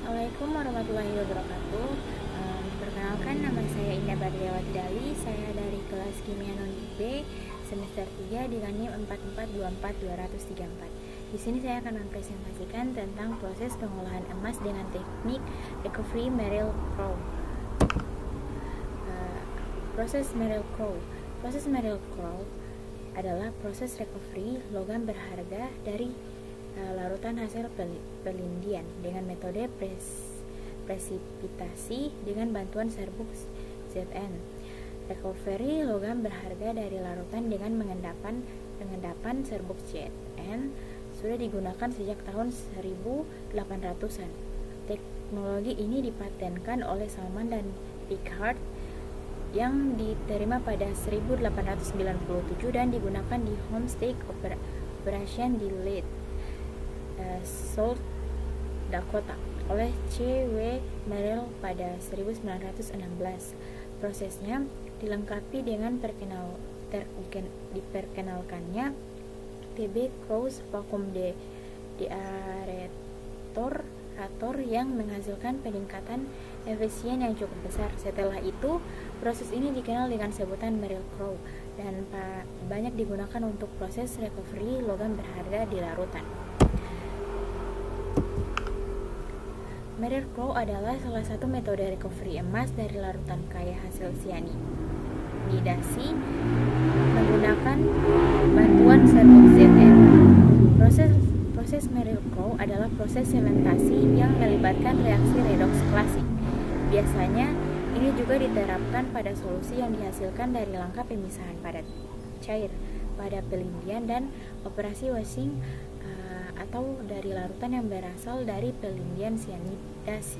Assalamualaikum warahmatullahi wabarakatuh. Perkenalkan, nama saya Indah Bardiawati Dali. Saya dari kelas Kimia Non B semester 3 dengan NIM 4424234. Di sini saya akan mempresentasikan tentang proses pengolahan emas dengan teknik recovery Merrill-Crowe. Proses Merrill-Crowe. Proses Merrill-Crowe adalah proses recovery logam berharga dari larutan hasil pelindian dengan metode presipitasi dengan bantuan serbuk Zn. Recovery logam berharga dari larutan dengan pengendapan serbuk Zn sudah digunakan sejak tahun 1800-an. Teknologi ini dipatenkan oleh Salman dan Pickard yang diterima pada 1897 dan digunakan di Homestake Operation di Lead, South Dakota oleh C.W. Merrill pada 1916. Prosesnya dilengkapi dengan diperkenalkannya TB Crowe's vacuum deaerator yang menghasilkan peningkatan efisien yang cukup besar. Setelah itu, proses ini dikenal dengan sebutan Merrill-Crowe dan banyak digunakan untuk proses recovery logam berharga di larutan. Merrill-Crowe adalah salah satu metode recovery emas dari larutan kaya hasil sianidasi menggunakan bantuan serbuk Zn. Proses Merrill-Crowe adalah proses sementasi yang melibatkan reaksi redoks klasik. Biasanya, ini juga diterapkan pada solusi yang dihasilkan dari langkah pemisahan padat cair pada pelindian dan operasi washing atau dari larutan yang berasal dari pelindian sianidasi.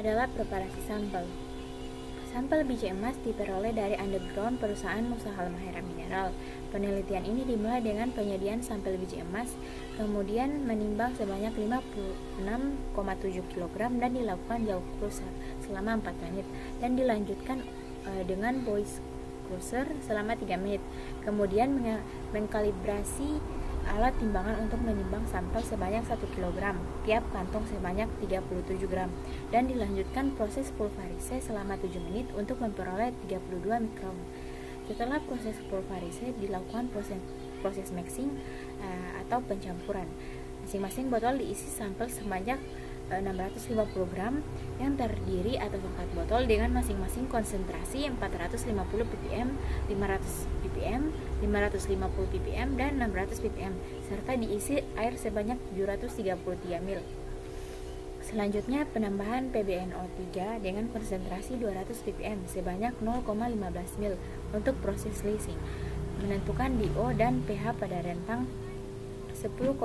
Adalah preparasi sampel. Sampel biji emas diperoleh dari underground perusahaan Nusa Halmahera Mineral. Penelitian ini dimulai dengan penyediaan sampel biji emas, kemudian menimbang sebanyak 56,7 kg dan dilakukan jauh cruiser selama 4 menit dan dilanjutkan dengan voice cruiser selama 3 menit. Kemudian mengkalibrasi alat timbangan untuk menimbang sampel sebanyak 1 kg, tiap kantong sebanyak 37 gram, dan dilanjutkan proses pulverise selama 7 menit untuk memperoleh 32 mikron. Setelah proses pulverise dilakukan proses mixing atau pencampuran. Masing-masing botol diisi sampel sebanyak 650 gram yang terdiri atas 4 botol dengan masing-masing konsentrasi 450 ppm, 500 ppm, 550 ppm, dan 600 ppm serta diisi air sebanyak 733 ml. Selanjutnya penambahan PbNO3 dengan konsentrasi 200 ppm sebanyak 0,15 ml untuk proses leaching. Menentukan DO dan pH pada rentang 10,5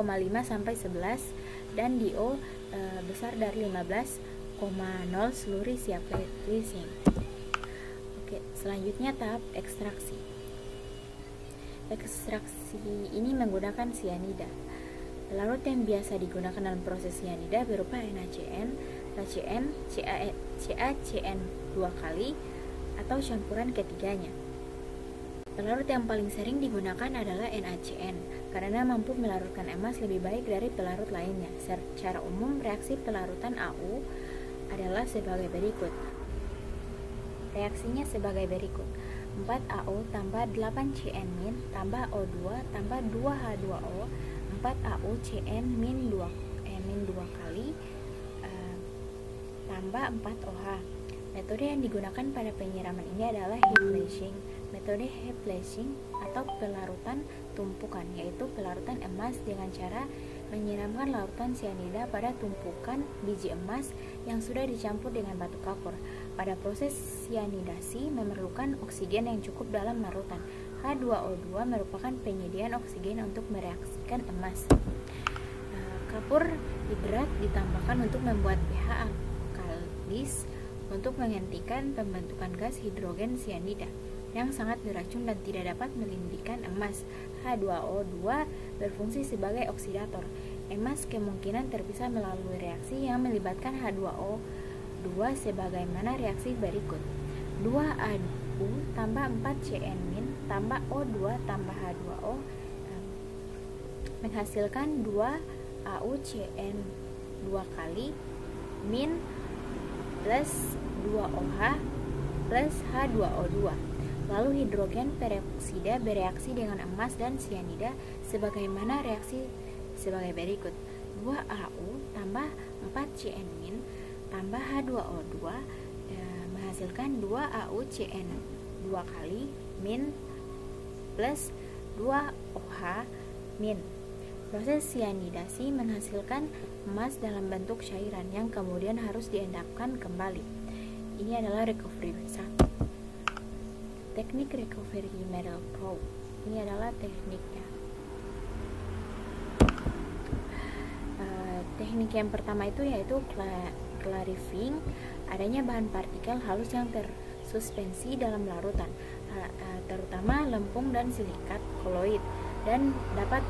sampai 11 dan DO besar dari 15,0 seluruh siap leaching. Oke, selanjutnya tahap ekstraksi. Ekstraksi ini menggunakan sianida. Larut yang biasa digunakan dalam proses sianida berupa NaCN, NaCN, CaCN 2 kali atau campuran ketiganya. Pelarut yang paling sering digunakan adalah NaCN karena mampu melarutkan emas lebih baik dari pelarut lainnya. Secara umum, reaksi pelarutan AU adalah sebagai berikut. Reaksinya sebagai berikut. 4AU tambah 8CN- tambah O2 tambah 2H2O, 4AU CN min 2 kali tambah 4OH. Metode yang digunakan pada penyiraman ini adalah heap leaching. Metode heap leaching atau pelarutan tumpukan, yaitu pelarutan emas dengan cara menyiramkan larutan sianida pada tumpukan biji emas yang sudah dicampur dengan batu kapur. Pada proses sianidasi memerlukan oksigen yang cukup dalam larutan. H2O2 merupakan penyediaan oksigen untuk mereaksikan emas. Kapur hidrat ditambahkan untuk membuat pH alkalis untuk menghentikan pembentukan gas hidrogen sianida yang sangat beracun dan tidak dapat melindikan emas. H2O2 berfungsi sebagai oksidator. Emas kemungkinan terpisah melalui reaksi yang melibatkan H2O2 sebagaimana reaksi berikut. 2AU tambah 4CN- tambah O2 tambah H2O menghasilkan 2AuCN 2 kali min plus 2OH plus H2O2. Lalu hidrogen peroksida bereaksi dengan emas dan sianida sebagaimana reaksi sebagai berikut. 2AU tambah 4CN min tambah H2O2 menghasilkan 2AuCN 2 kali min plus 2OH min. Proses sianidasi menghasilkan emas dalam bentuk cairan yang kemudian harus diendapkan kembali. Ini adalah recovery 1. Teknik recovery metal probe. Ini adalah tekniknya. Teknik yang pertama itu yaitu clarifying, adanya bahan partikel halus yang tersuspensi dalam larutan, terutama lempung dan silikat koloid, dan dapat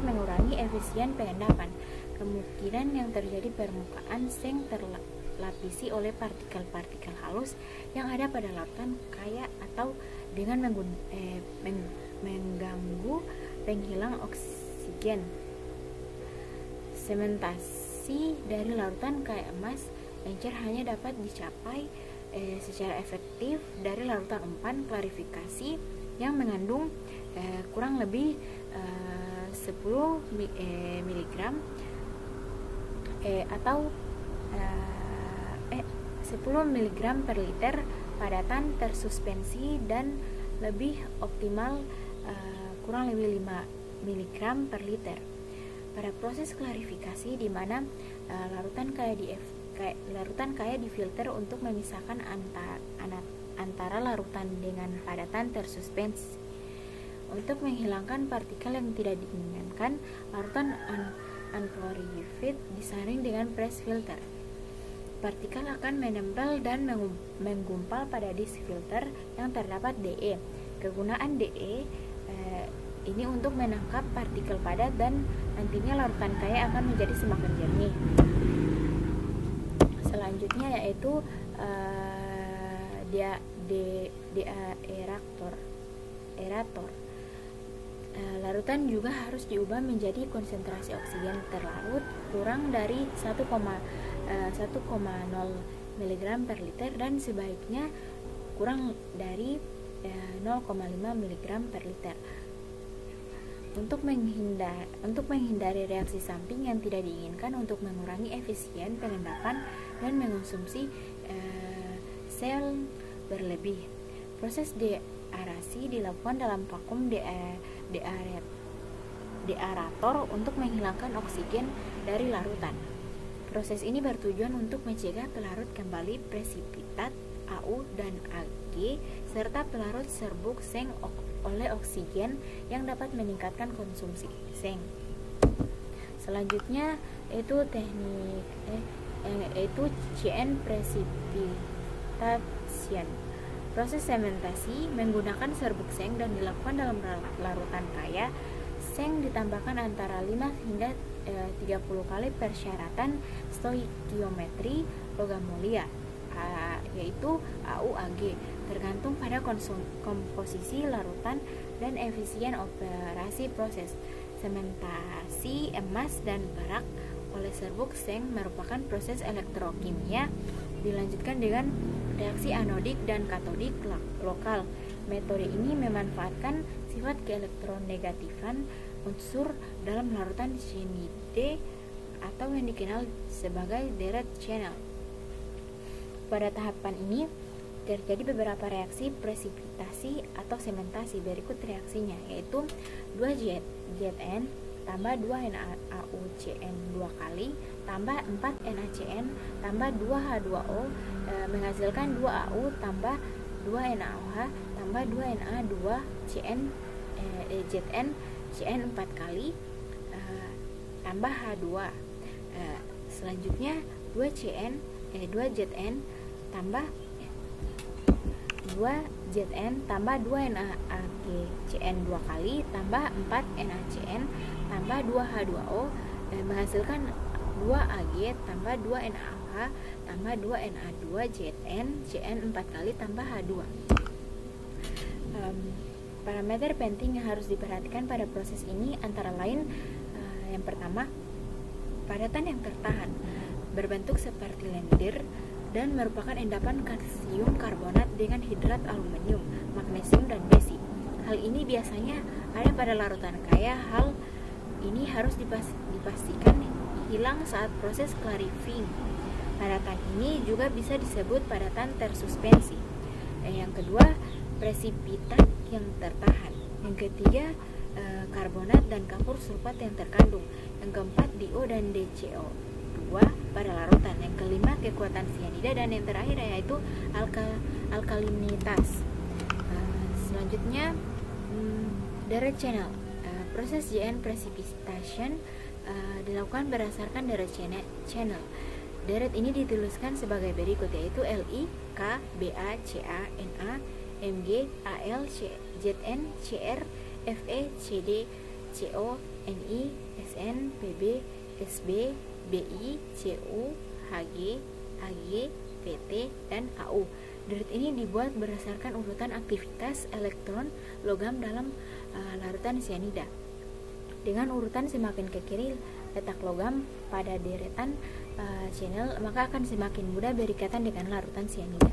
mengurangi efisien pengendapan. Kemungkinan yang terjadi permukaan seng terlapisi oleh partikel-partikel halus yang ada pada larutan kaya atau dengan mengganggu penghilang oksigen. Sementasi dari larutan kaya emas, encer hanya dapat dicapai secara efektif dari larutan empan klarifikasi yang mengandung kurang lebih 10 mg atau 10 mg per liter padatan tersuspensi, dan lebih optimal kurang lebih 5 mg per liter. Pada proses klarifikasi di mana larutan kaya difilter untuk memisahkan antara larutan dengan padatan tersuspensi. Untuk menghilangkan partikel yang tidak diinginkan, larutan unclarified disaring dengan press filter. Partikel akan menempel dan menggumpal pada disk filter yang terdapat DE. Kegunaan DE ini untuk menangkap partikel padat, dan nantinya larutan kaya akan menjadi semakin jernih. Selanjutnya yaitu aerator. Larutan juga harus diubah menjadi konsentrasi oksigen terlarut kurang dari 1,0 mg per liter dan sebaiknya kurang dari 0,5 mg per liter. Untuk menghindari reaksi samping yang tidak diinginkan, untuk mengurangi efisien pengendapan dan mengonsumsi sel berlebih, proses deaerasi dilakukan dalam vakum deaerator untuk menghilangkan oksigen dari larutan. Proses ini bertujuan untuk mencegah pelarut kembali presipitat AU dan AG serta pelarut serbuk seng oleh oksigen yang dapat meningkatkan konsumsi seng. Selanjutnya itu teknik yaitu CN precipitation. Proses sementasi menggunakan serbuk seng dan dilakukan dalam larutan kaya. Seng ditambahkan antara 5 hingga 30 kali persyaratan stoikiometri logam mulia, yaitu AU/AG, tergantung pada komposisi larutan dan efisien operasi proses. Sementasi emas dan perak oleh serbuk seng merupakan proses elektrokimia, dilanjutkan dengan reaksi anodik dan katodik lokal. Metode ini memanfaatkan sifat keelektronegatifan unsur dalam larutan cyanide atau yang dikenal sebagai direct channel. Pada tahapan ini terjadi beberapa reaksi presipitasi atau sementasi. Berikut reaksinya, yaitu 2Zn tambah 2NaOCN 2 kali tambah 4NaCN tambah 2H2O menghasilkan 2AU tambah 2NaOH tambah 2Na2CN Zn Cn 4 kali tambah H2. Selanjutnya 2Zn tambah 2Zn tambah 2NaAgCN 2 kali tambah 4NaCN tambah 2H2O menghasilkan 2Ag tambah 2NaOH tambah 2Na2Zn Cn 4 kali tambah H2. Parameter penting yang harus diperhatikan pada proses ini antara lain yang pertama, Padatan yang tertahan berbentuk seperti lendir dan merupakan endapan kalsium karbonat dengan hidrat aluminium, magnesium, dan besi. Hal ini biasanya ada pada larutan kaya. Hal ini harus dipastikan hilang saat proses clarifying. Padatan ini juga bisa disebut padatan tersuspensi. Yang kedua, presipitat yang tertahan. Yang ketiga, karbonat dan kapur sulfat yang terkandung. Yang keempat, DO dan DCO2 pada larutan. Yang kelima, kekuatan sianida, dan yang terakhir yaitu alkalinitas. Selanjutnya, direct channel. Proses JN precipitation dilakukan berdasarkan direct channel. Deret ini dituliskan sebagai berikut, yaitu Li, K, Ba, Ca, Na, Mg, Al, Zn, Cr, Fe, Cd, Co, Ni, Sn, Pb, Sb, Bi, Cu, Hg, Ag, Pt, dan Au. Deret ini dibuat berdasarkan urutan aktivitas elektron logam dalam larutan sianida. Dengan urutan semakin ke kiri letak logam pada deretan channel, maka akan semakin mudah berikatan dengan larutan sianida.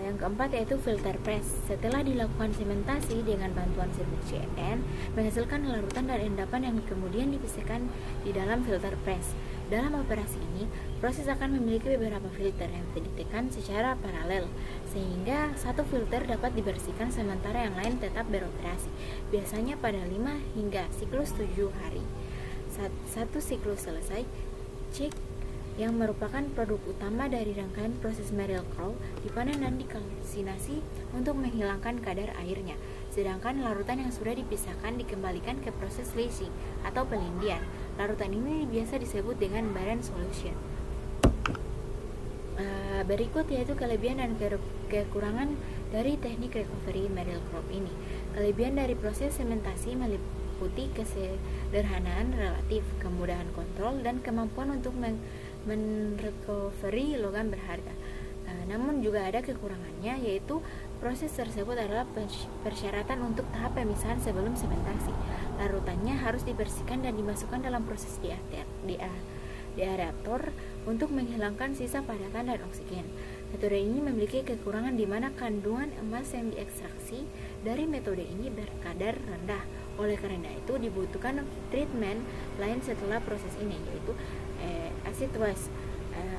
Yang keempat yaitu filter press. Setelah dilakukan sementasi dengan bantuan serbuk CN, menghasilkan larutan dan endapan yang kemudian dipisahkan di dalam filter press. Dalam operasi ini, proses akan memiliki beberapa filter yang ditekan secara paralel, sehingga satu filter dapat dibersihkan sementara yang lain tetap beroperasi, biasanya pada 5 hingga siklus 7 hari. Satu siklus selesai, cek yang merupakan produk utama dari rangkaian proses Merrill-Crowe dipanen dan dikalsinasi untuk menghilangkan kadar airnya, sedangkan larutan yang sudah dipisahkan dikembalikan ke proses leaching atau pelindian. Larutan ini biasa disebut dengan barren solution. Berikut yaitu kelebihan dan kekurangan dari teknik recovery Merrill-Crowe ini. Kelebihan dari proses sementasi meliputi kesederhanaan relatif, kemudahan kontrol, dan kemampuan untuk merecovery logam berharga. Namun juga ada kekurangannya, yaitu proses tersebut adalah persyaratan untuk tahap pemisahan sebelum sementasi. Larutannya harus dibersihkan dan dimasukkan dalam proses deaerator untuk menghilangkan sisa padatan dan oksigen. Metode ini memiliki kekurangan di mana kandungan emas yang diekstraksi dari metode ini berkadar rendah. Oleh karena itu dibutuhkan treatment lain setelah proses ini, yaitu acid wash.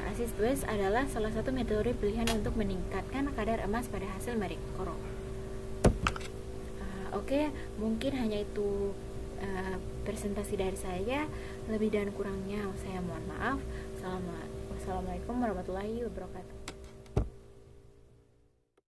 Acid wash adalah salah satu metode pilihan untuk meningkatkan kadar emas pada hasil Merrill-Crowe. Oke, mungkin hanya itu presentasi dari saya. Lebih dan kurangnya saya mohon maaf. Wassalamualaikum warahmatullahi wabarakatuh.